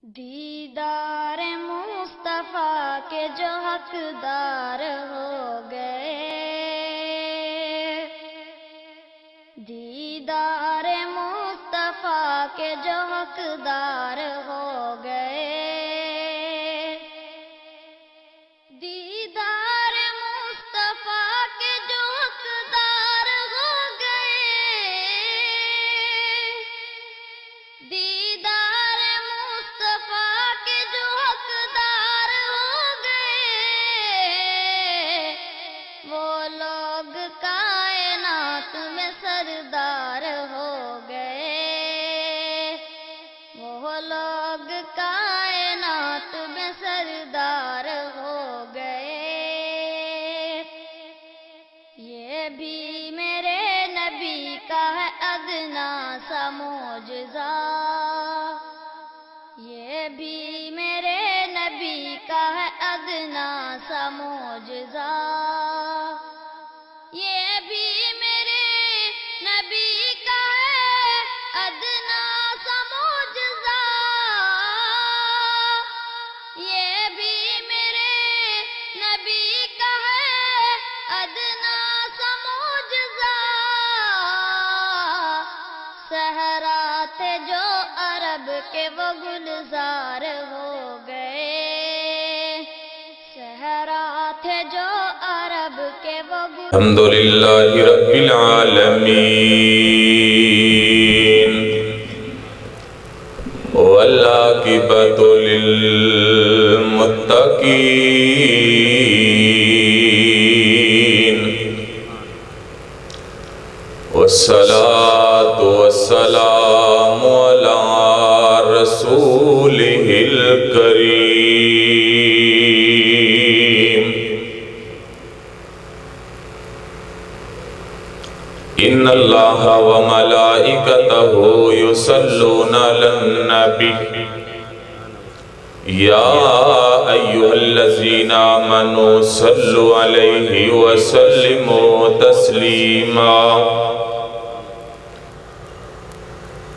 دیدار مصطفیٰ کے جو حقدار ہو گئے، دیدار مصطفیٰ کے جو حقدار ہو گئے، دیدار مصطفیٰ کے جو حقدار ہو گئے، دیدار مصطفیٰ کے جو حقدار ہو گئے، وہ لوگ کائنات میں سردار ہو گئے، وہ لوگ کائنات میں سردار ہو گئے۔ یہ بھی میرے نبی کا ہے ادنا سا معجزہ، یہ بھی میرے نبی کا ہے ادنا سا معجزہ، یہ بھی میرے نبی کا ہے ادنا سا معجزہ، یہ بھی میرے نبی کا ہے ادنا سا معجزہ۔ صحرا تھے جو عرب کے وہ گلزار ہو گئے، صحرا تھے جو عرب کے وہ الحمدللہ رب العالمین والعاقبۃ للمتقین والصلاة والسلام علی رسولہ الکریم۔ ان اللہ وملائکتہ یصلون علی النبی یا ایہا الذین آمنوا صلوا علیہ وسلموا تسلیما۔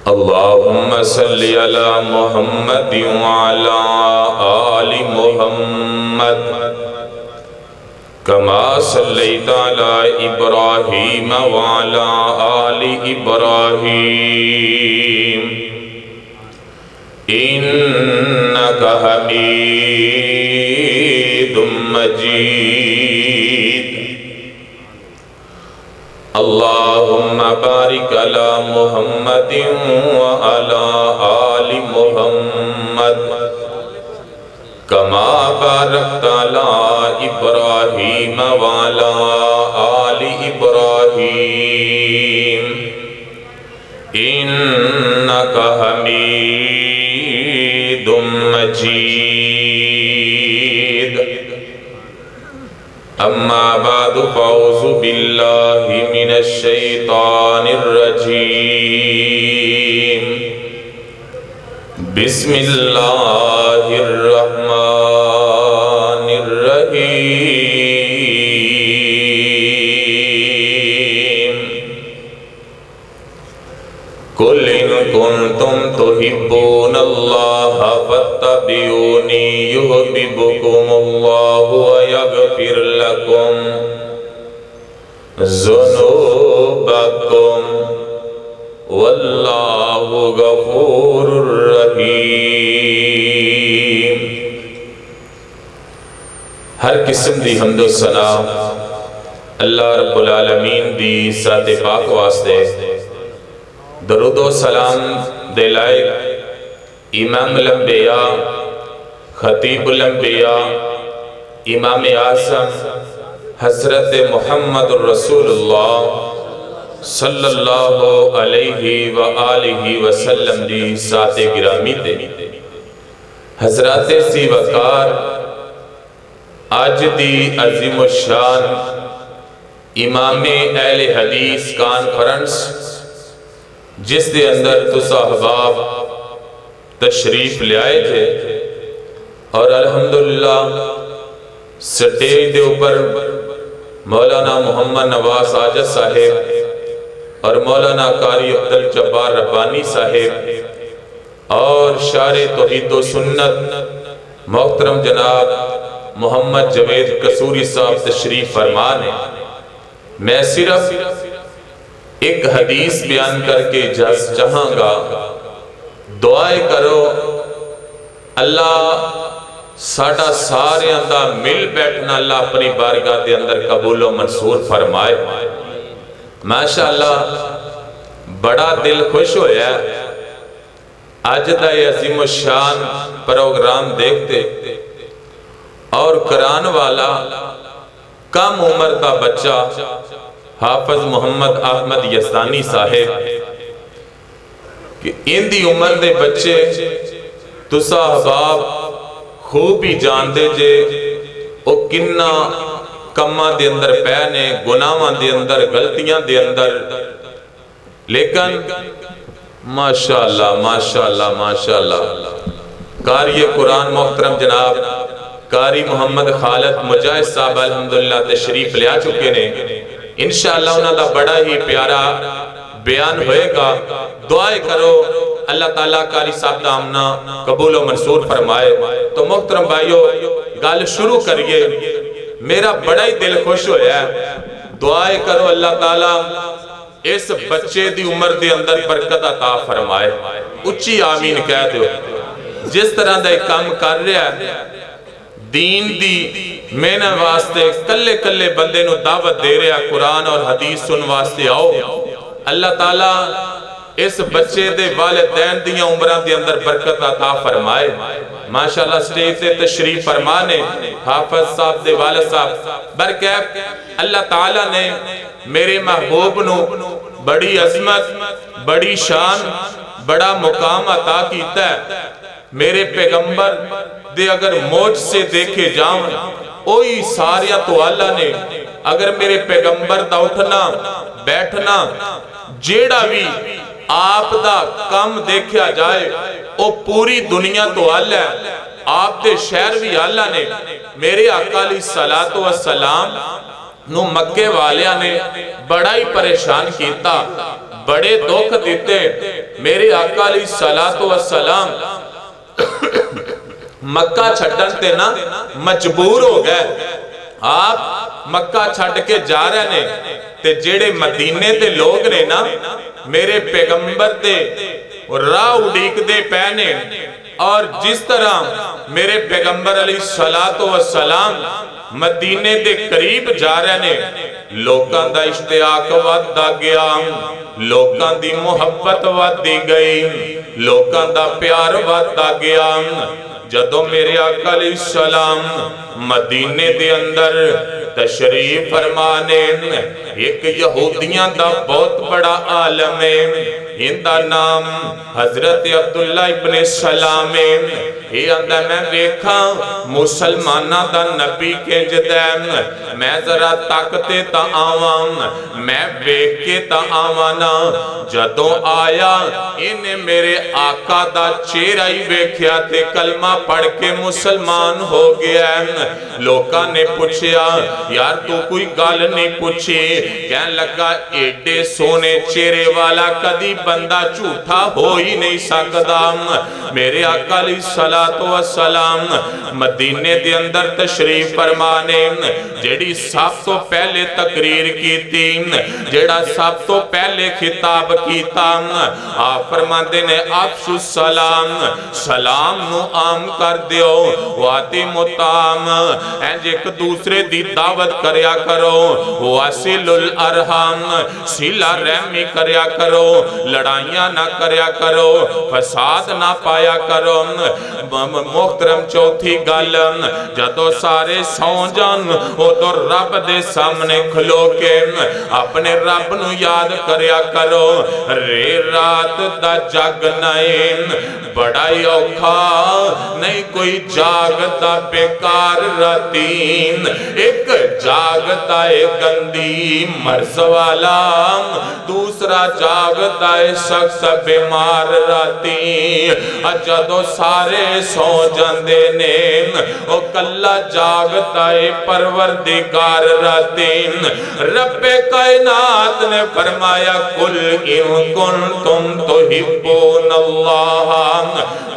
اللہم صلی علی محمد وعلی آل محمد کما صلیت علی ابراہیم وعلی آل ابراہیم انکا حمید مجید۔ اللہم بارک علی محمد وعلی آل محمد کما بارکت علی ابراہیم وعلی آل ابراہیم انکا حمید مجید۔ اما بعد فاعوذ باللہ من الشیطان الرجیم۔ بسم اللہ الرحمن الرحیم۔ قل ان کنتم تحبون اللہ فاتبعونی یحببکم اللہ ویغفر لکم ذنوبکم واللہ غفور الرحیم۔ ہر قسم دی حمد و ثنا اللہ رب العالمین دی ذات پاک واسطے، درود و سلام دے لائق امام الانبیاء خطیب الانبیاء امام اعظم حضرت محمد الرسول اللہ صلی اللہ علیہ وآلہ وسلم دی ذات گرامی تے حضرات سی وقار آج دی عظیم الشان امام اہل حدیث کانفرنس جس دے اندر تو صحباب تشریف لے آئے تھے، اور الحمدللہ سٹیج دے اوپر مولانا محمد نواز آجد صاحب اور مولانا قاری عبدالجبار ربانی صاحب اور شارع توحید و سنت محترم جناب محمد جوید قصوری صاحب تشریف فرما نے، میں صرف ایک حدیث بیان کر کے اجازت چاہاں گا۔ دعائے کرو اللہ ساڑھا سارے اندہ مل بیٹھنا اللہ اپنی بارگاہ دے اندر قبول و منصور فرمائے۔ ماشاءاللہ بڑا دل خوش ہویا ہے آج دا یہ عظیم الشان پروگرام دیکھتے، اور قرآن والا کم عمر کا بچہ حافظ محمد احمد یزدانی صاحب کہ ان دی عمر دے بچے تسا احباب خوب ہی جان دے جے او کننا کماں دے اندر پینے، گناہاں دے اندر، غلطیاں دے اندر، لیکن ماشاءاللہ ماشاءاللہ ماشاءاللہ قاری قرآن محترم جناب قاری محمد خالد مجاہد صاحب الحمدللہ تشریف لیا چکے نے، انشاءاللہ انہاں دا بڑا ہی پیارا بیان ہوئے گا۔ دعائے کرو اللہ تعالیٰ قاری صاحب دا آمنا قبول و منصور فرمائے۔ تو محترم بھائیو گال شروع کریے، میرا بڑا ہی دل خوش ہویا ہے، دعائے کرو اللہ تعالیٰ اس بچے دی عمر دے اندر برکت عطا فرمائے۔ اچھی آمین کہہ دو۔ جس طرح دا ایک کام کر رہا ہے دین دی میں واسطے کلے کلے بندے نو دعوت دے رہا قرآن اور حدیث سن واسطے آؤ، اللہ تعالیٰ اس بچے دے والدین دیاں عمران دے اندر برکت عطا فرمائے۔ ماشاءاللہ سٹیج سے تشریف فرمانے حافظ صاحب دے والد صاحب برکت اللہ تعالیٰ نے میرے محبوب نو بڑی عظمت، بڑی شان، بڑا مقام عطا کیتا ہے۔ میرے پیغمبر دے اگر موج سے دیکھے جاؤں اوہی ساریاں تو اللہ نے اگر میرے پیغمبر دا اٹھنا بیٹھنا جیڑا بھی آپ دا کم دیکھیا جائے او پوری دنیا تو اللہ ہے، آپ دے شہر بھی اللہ نے میرے آقا علیہ السلام نو مکے والیاں نے بڑا ہی پریشان کیتا، بڑے دکھ دیتے۔ میرے آقا علیہ السلام مکہ چھٹن تے نا مجبور ہو گئے، آپ مکہ چھٹ کے جا رہے نے تے جیڑے مدینے دے لوگ نے نا میرے پیغمبر دے راہ اڈیک دے پہنے، اور جس طرح میرے پیغمبر علیہ السلام مدینے دے قریب جا رہے نے لوکاں دا اشتیاق ودہ گیا، لوکاں دی محبت ودی گئی، لوکاں دا پیار ودہ گیا۔ جدو میرے آقا علیہ السلام مدینے دے اندر تشریف فرمانے ایک یہودیاں دا بہت بڑا عالم ہے، ان دا نام حضرت عبداللہ ابن سلام ہے، یہ اندھا میں دیکھا مسلمانہ دا نبی کے جدین میں ذرا طاقتے تا آوان میں بیک کے تا آوانا، جدوں آیا انہیں میرے آقا دا چہرہ ہی بیکھیا تے کلمہ پڑھ کے مسلمان ہو گیا۔ لوکاں نے پوچھیا یار تو کوئی گال نہیں پوچھی، کہنے لگا ایڈے سونے چہرے والا کدی بندہ جھوٹا ہو ہی نہیں سکتا۔ میرے آقا علیہ السلام مدینے دے اندر تشریف فرمانے جیڑی سب تو پہلے تقریر کی تھی، جیڑا سب تو پہلے خطاب کیتا، آپ فرماندے نے افشو السلام، سلام نو عام کر دیو، واتم الطعام ایک دوسرے دی دعوت کریا کرو، واسل الارحام سیلا رحمی کریا کرو، لڑائیاں نہ کریا کرو، فساد نہ پایا کرو۔ محترم چوتھی گل جدو سارے سون جان وہ تو رب دے سامنے کھلو کے اپنے رب نو یاد کریا کرو، رے رات دا جاگنائیں بڑا ہی اوکھا نہیں کوئی جاگتا بیکار راتین، ایک جاگتا ہے گندی مرض والا، دوسرا جاگتا ہے شخص بیمار راتین۔ جدو سارے سو جاندے نے او کلا جاگتا ہے پروردگار راتین۔ رب کائنات نے فرمایا کل ان کنتم تحبون اللہ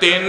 3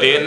3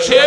6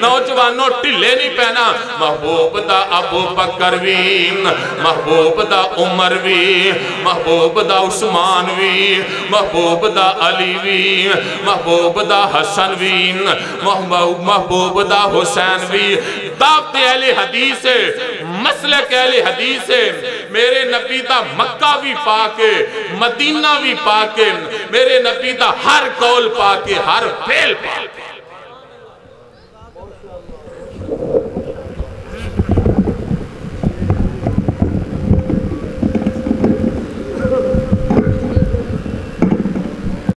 نوجوانوں ٹلے نہیں پہنا محبوب دا ابو بکر بھی محبوب دا عمر بھی محبوب دا عثمان بھی محبوب دا علی بھی محبوب دا حسن بھی محبوب دا حسین بھی دعوت اہل حدیث مسلک اہل حدیث میرے نبی دا مکہ بھی پاکے مدینہ بھی پاکے میرے نبی دا ہر قول پاکے ہر فعل پاکے